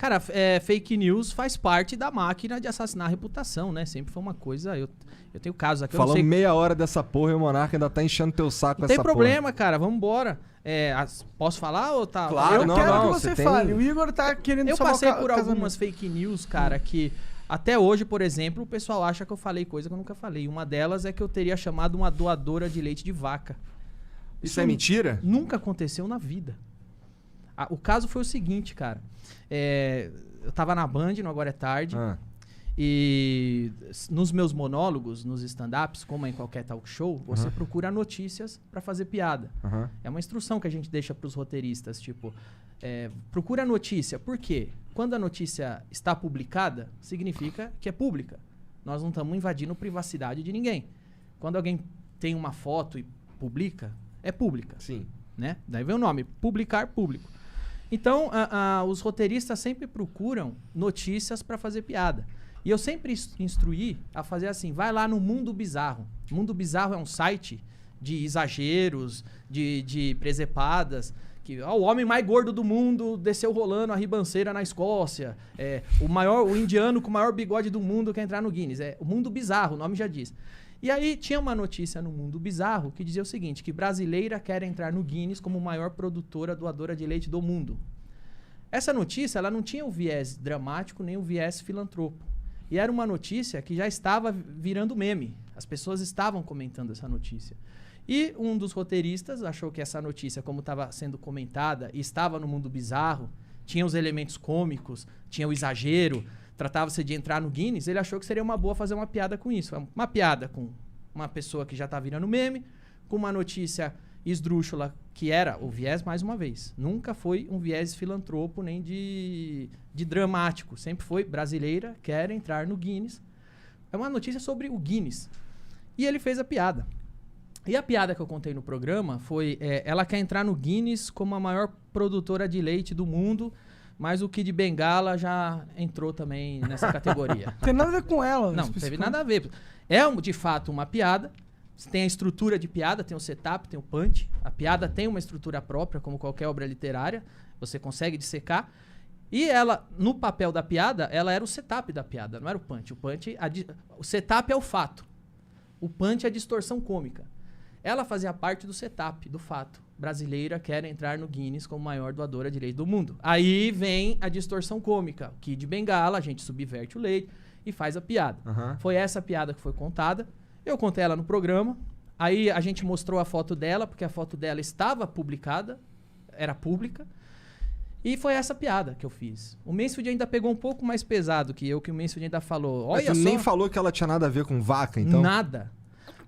Cara, fake news faz parte da máquina de assassinar a reputação, né? Sempre foi uma coisa... Eu tenho casos aqui... Falando meia hora dessa porra e o Monarca ainda tá enchendo teu saco com essa porra. Não tem problema, cara. Vamos embora. Posso falar ou tá... Claro, eu quero que você fale. O Igor tá querendo Eu salvar passei por algumas fake news, cara, que... Até hoje, por exemplo, o pessoal acha que eu falei coisa que eu nunca falei. Uma delas é que eu teria chamado uma doadora de leite de vaca. Isso é mentira? Nunca aconteceu na vida. O caso foi o seguinte, cara. Eu tava na Band, no Agora é Tarde. E nos meus monólogos, nos stand-ups, como em qualquer talk show, você procura notícias pra fazer piada. É uma instrução que a gente deixa pros roteiristas, tipo... procura a notícia. Por quê? Quando a notícia está publicada, significa que é pública. Nós não estamos invadindo privacidade de ninguém. Quando alguém tem uma foto e publica, é pública. Sim. Né? Daí vem o nome, publicar público. Então, os roteiristas sempre procuram notícias para fazer piada. E eu sempre instruí a fazer assim, vai lá no Mundo Bizarro. Mundo Bizarro é um site de exageros, de presepadas, que o homem mais gordo do mundo desceu rolando a ribanceira na Escócia. O indiano com o maior bigode do mundo quer entrar no Guinness. O Mundo Bizarro, o nome já diz. E aí tinha uma notícia no Mundo Bizarro que dizia o seguinte, que brasileira quer entrar no Guinness como maior produtora doadora de leite do mundo. Essa notícia, ela não tinha o viés dramático nem o viés filantropo. E era uma notícia que já estava virando meme. As pessoas estavam comentando essa notícia. E um dos roteiristas achou que essa notícia, como estava sendo comentada e estava no Mundo Bizarro, tinha os elementos cômicos, tinha o exagero, tratava-se de entrar no Guinness, ele achou que seria uma boa fazer uma piada com isso. Uma piada com uma pessoa que já está virando meme, com uma notícia esdrúxula, que era o viés, mais uma vez. Nunca foi um viés filantropo nem de dramático. Sempre foi brasileira, quer entrar no Guinness. É uma notícia sobre o Guinness. E ele fez a piada. E a piada que eu contei no programa foi... ela quer entrar no Guinness como a maior produtora de leite do mundo, mas o Kid Bengala já entrou também nessa categoria. Tem nada a ver com ela. Não, teve nada a ver. De fato, uma piada. Tem a estrutura de piada, tem o setup, tem o punch. A piada tem uma estrutura própria, como qualquer obra literária. Você consegue dissecar. E ela, no papel da piada, ela era o setup da piada, não era o punch. O setup é o fato. O punch é a distorção cômica. Ela fazia parte do setup, do fato. Brasileira quer entrar no Guinness como maior doadora de leite do mundo. Aí vem a distorção cômica. Kid Bengala, a gente subverte o leite e faz a piada. Foi essa piada que foi contada. Eu contei ela no programa. Aí a gente mostrou a foto dela, porque a foto dela estava publicada, era pública. E foi essa piada que eu fiz. O Mansfield ainda pegou um pouco mais pesado que eu, que o Mansfield ainda falou... Olha Mas tu só, nem falou que ela tinha nada a ver com vaca, então? Nada.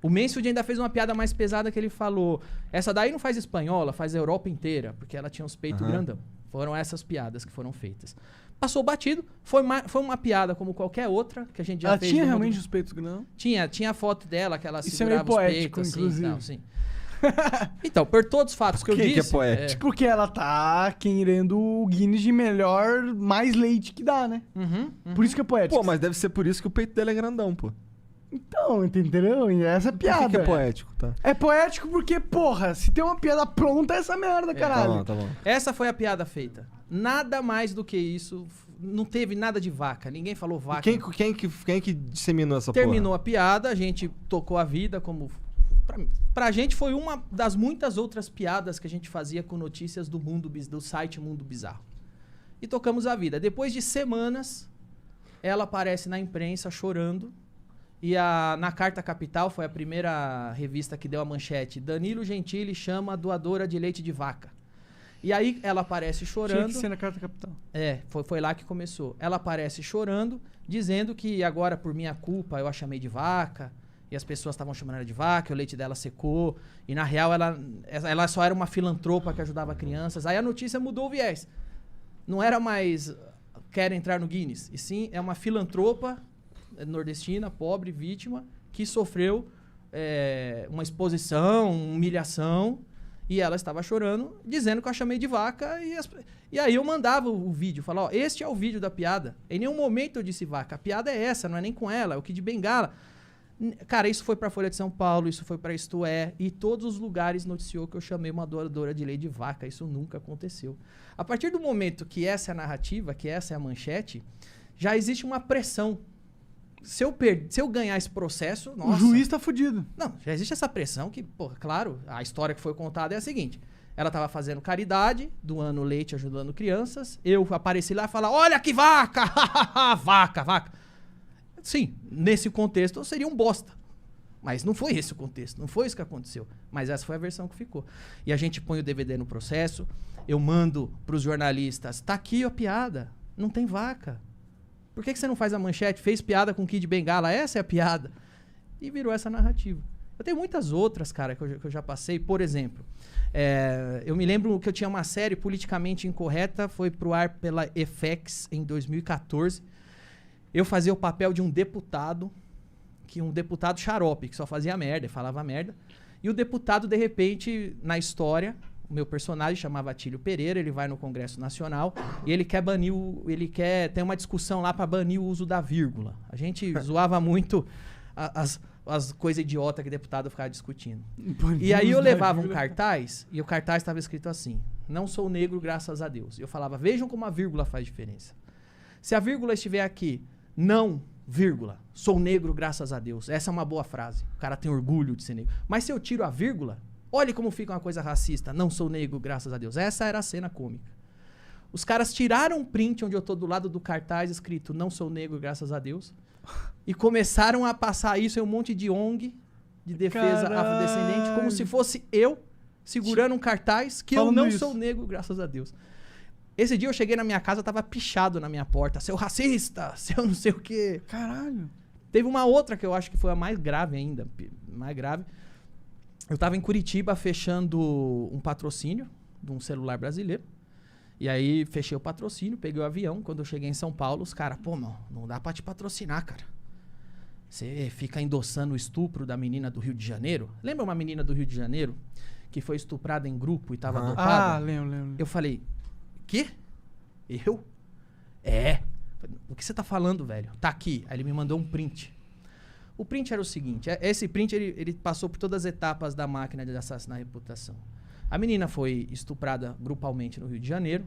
O Mansfield ainda fez uma piada mais pesada que ele falou... Essa daí não faz espanhola, faz a Europa inteira, porque ela tinha os peitos grandão. Foram essas piadas que foram feitas. Passou batido, foi uma piada como qualquer outra que a gente já fez. Ela tinha realmente os peitos grandão? Tinha a foto dela, que ela Isso segurava é meio poético, os peitos, inclusive. assim, sim. Então, por todos os fatos que eu disse... que é poético? Porque ela tá querendo o Guinness de melhor, mais leite que dá, né? Por isso que é poético. Pô, mas deve ser por isso que o peito dela é grandão, pô. Então, entendeu? E essa é a piada. Por que é poético, tá? É poético porque, porra, se tem uma piada pronta, é essa merda, caralho. Tá bom. Essa foi a piada feita. Nada mais do que isso. Não teve nada de vaca. Ninguém falou vaca. Quem que disseminou essa Terminou a piada, a gente tocou a vida como... Pra gente foi uma das muitas outras piadas que a gente fazia com notícias do site Mundo Bizarro. E tocamos a vida. Depois de semanas, ela aparece na imprensa chorando. E na Carta Capital, foi a primeira revista que deu a manchete, Danilo Gentili chama doadora de leite de vaca. E aí ela aparece chorando... Tinha que ser na Carta Capital. Foi lá que começou. Ela aparece chorando, dizendo que agora por minha culpa eu a chamei de vaca, e as pessoas estavam chamando ela de vaca, o leite dela secou, e na real ela só era uma filantropa que ajudava crianças. Aí a notícia mudou o viés. Não era mais quer entrar no Guinness, e sim é uma filantropa nordestina, pobre, vítima, que sofreu uma exposição, humilhação, e ela estava chorando, dizendo que eu a chamei de vaca, e aí eu mandava o vídeo, falava, ó, este é o vídeo da piada. Em nenhum momento eu disse vaca, a piada é essa, não é nem com ela, é o Kid Bengala. Cara, isso foi pra Folha de São Paulo, isso foi pra Isto É, e todos os lugares noticiou que eu chamei uma doadora de lei de vaca. Isso nunca aconteceu. A partir do momento que essa é a narrativa, que essa é a manchete, já existe uma pressão. Se eu ganhar esse processo, nossa... O juiz tá fudido. Não, já existe essa pressão que, porra, claro, a história que foi contada é a seguinte. Ela tava fazendo caridade, doando leite, ajudando crianças. Eu apareci lá e falei, olha que vaca! Vaca. Sim, nesse contexto seria um bosta. Mas não foi esse o contexto, não foi isso que aconteceu. Mas essa foi a versão que ficou. E a gente põe o DVD no processo, eu mando pros jornalistas, tá aqui a piada, não tem vaca. Por que você não faz a manchete? Fez piada com o Kid Bengala, essa é a piada. E virou essa narrativa. Eu tenho muitas outras, cara, que eu já passei. Por exemplo, eu me lembro que eu tinha uma série politicamente incorreta, foi pro ar pela FX em 2014. Eu fazia o papel de um deputado xarope, que só fazia merda, falava merda. E o deputado, de repente, na história, o meu personagem chamava Atílio Pereira, ele vai no Congresso Nacional e ele quer banir tem uma discussão lá para banir o uso da vírgula. A gente zoava muito as coisas idiotas que o deputado ficava discutindo. E aí eu levava um cartaz e o cartaz estava escrito assim: não sou negro, graças a Deus. E eu falava, vejam como a vírgula faz diferença. Se a vírgula estiver aqui, não, vírgula, sou negro, graças a Deus. Essa é uma boa frase. O cara tem orgulho de ser negro. Mas se eu tiro a vírgula, olhe como fica uma coisa racista. Não sou negro, graças a Deus. Essa era a cena cômica. Os caras tiraram um print onde eu tô do lado do cartaz escrito não sou negro, graças a Deus. E começaram a passar isso em um monte de ONG de defesa afrodescendente, como se fosse eu segurando um cartaz que eu não sou negro, graças a Deus. Esse dia eu cheguei na minha casa, tava pichado na minha porta. Seu racista, seu não sei o quê. Caralho. Teve uma outra que eu acho que foi a mais grave ainda. Mais grave. Eu tava em Curitiba fechando um patrocínio de um celular brasileiro. E aí fechei o patrocínio, peguei o avião. Quando eu cheguei em São Paulo, os caras, pô, mano, não dá pra te patrocinar, cara. Você fica endossando o estupro da menina do Rio de Janeiro. Lembra uma menina do Rio de Janeiro que foi estuprada em grupo e tava dopada? Ah, lembro. Eu falei, quê? Eu? É. O que você tá falando, velho? Tá aqui. Aí ele me mandou um print. O print era o seguinte. Esse print, ele passou por todas as etapas da máquina de assassinar a reputação. A menina foi estuprada grupalmente no Rio de Janeiro.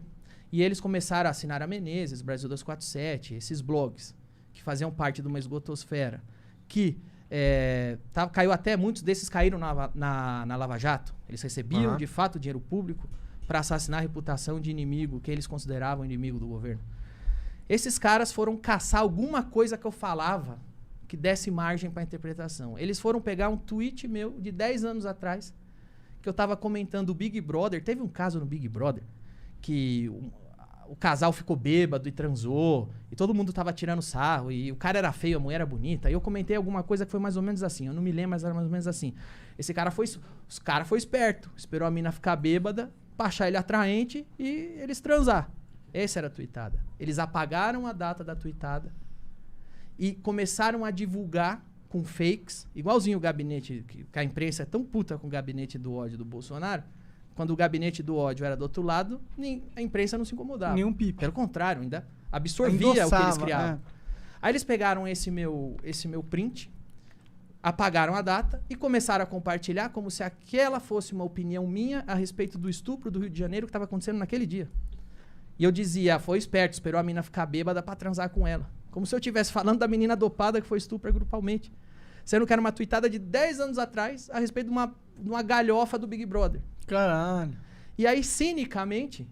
E eles começaram a assinar a Menezes, Brasil 247, esses blogs, que faziam parte de uma esgotosfera. Que caiu até, muitos desses caíram na Lava Jato. Eles recebiam, de fato, dinheiro público para assassinar a reputação de inimigo que eles consideravam inimigo do governo. Esses caras foram caçar alguma coisa que eu falava que desse margem para interpretação. Eles foram pegar um tweet meu de 10 anos atrás, que eu tava comentando o Big Brother. Teve um caso no Big Brother que o casal ficou bêbado e transou, e todo mundo tava tirando sarro, e o cara era feio, a mulher era bonita. E eu comentei alguma coisa que foi mais ou menos assim, eu não me lembro, mas era mais ou menos assim. Os cara foi esperto, esperou a mina ficar bêbada, pra achar ele atraente e eles transar. Essa era a tweetada. Eles apagaram a data da tweetada e começaram a divulgar com fakes, igualzinho o gabinete, que a imprensa é tão puta com o gabinete do ódio do Bolsonaro. Quando o gabinete do ódio era do outro lado, a imprensa não se incomodava. Nenhum pipo. Pelo contrário, ainda absorvia o que eles criavam. Aí eles pegaram esse meu print, apagaram a data e começaram a compartilhar como se aquela fosse uma opinião minha a respeito do estupro do Rio de Janeiro que estava acontecendo naquele dia. E eu dizia, foi esperto, esperou a menina ficar bêbada pra transar com ela. Como se eu estivesse falando da menina dopada que foi estupra grupalmente. Sendo que era uma tweetada de 10 anos atrás a respeito de uma galhofa do Big Brother. Caralho. E aí, cinicamente,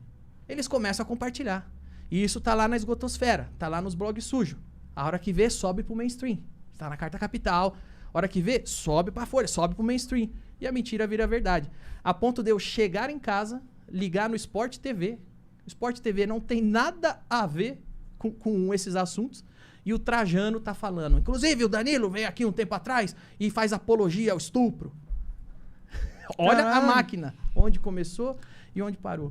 eles começam a compartilhar. E isso tá lá na esgotosfera, tá lá nos blogs sujos. A hora que vê, sobe pro mainstream. Tá na Carta Capital. A hora que vê, sobe pra Folha, sobe pro mainstream. E a mentira vira verdade. A ponto de eu chegar em casa, ligar no Sport TV. O Sport TV não tem nada a ver com esses assuntos. E o Trajano tá falando. Inclusive, o Danilo veio aqui um tempo atrás e faz apologia ao estupro. Olha a máquina. Onde começou e onde parou.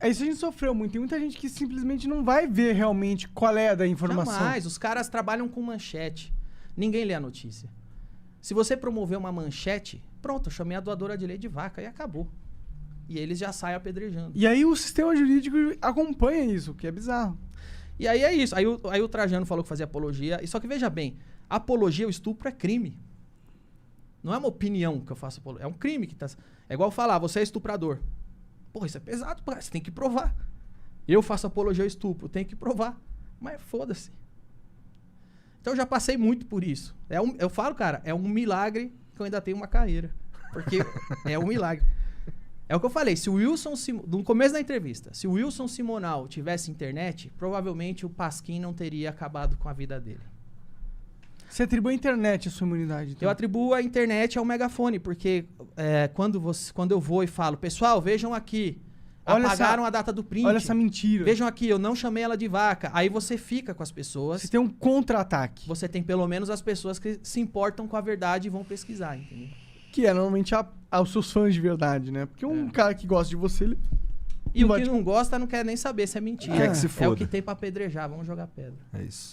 Isso a gente sofreu muito. Tem muita gente que simplesmente não vai ver realmente qual é a da informação. Jamais. Os caras trabalham com manchete. Ninguém lê a notícia. Se você promover uma manchete, pronto, eu chamei a doadora de lei de vaca e acabou. E eles já saem apedrejando. E aí o sistema jurídico acompanha isso, que é bizarro. E aí é isso. Aí o Trajano falou que fazia apologia. Só que veja bem, apologia ao estupro é crime. Não é uma opinião que eu faço apologia. É um crime que tá... É igual falar, você é estuprador. Porra, isso é pesado, pô. Você tem que provar. Eu faço apologia ao estupro, tenho que provar. Mas foda-se. Então eu já passei muito por isso. Eu falo, cara, é um milagre que eu ainda tenho uma carreira. Porque é um milagre. É o que eu falei, se o Wilson... No começo da entrevista, se o Wilson Simonal tivesse internet, provavelmente o Pasquim não teria acabado com a vida dele. Você atribui à internet a sua imunidade? Então. Eu atribuo a internet ao megafone, porque quando eu vou e falo, pessoal, vejam aqui, apagaram a data do print. Olha essa mentira. Vejam aqui, eu não chamei ela de vaca. Aí você fica com as pessoas. Você tem um contra-ataque. Você tem pelo menos as pessoas que se importam com a verdade e vão pesquisar, entendeu? Que é normalmente os seus fãs de verdade, né? Porque um cara que gosta de você, ele... E o que não gosta não quer nem saber se é mentira. Quer que se foda. É o que tem pra apedrejar, vamos jogar pedra. É isso.